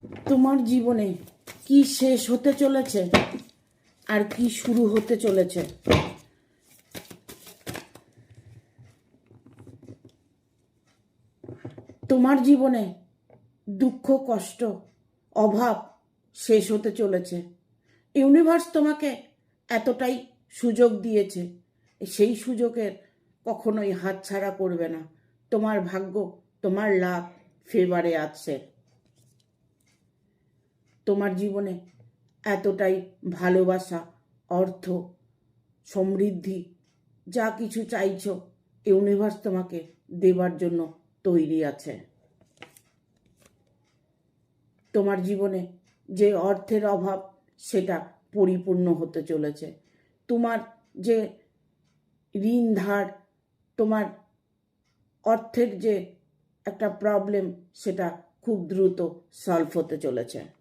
তোমার জীবনে কি শেষ হতে চলেছে আর কি শুরু হতে চলেছে? তোমার জীবনে দুঃখ, কষ্ট, অভাব শেষ হতে চলেছে। ইউনিভার্স তোমাকে এতটাই সুযোগ দিয়েছে, সেই সুযোগের কখনোই হাতছাড়া করবে না। তোমার ভাগ্য, তোমার লাক ফেভারে আছে। তোমার জীবনে এতটাই ভালোবাসা, অর্থ, সমৃদ্ধি, যা কিছু চাইছো ইউনিভার্স তোমাকে দেবার জন্য তৈরি আছে। তোমার জীবনে যে অর্থের অভাব সেটা পরিপূর্ণ হতে চলেছে। তোমার যে ঋণ ধার, তোমার অর্থের যে একটা প্রবলেম সেটা খুব দ্রুত সলভ হতে চলেছে।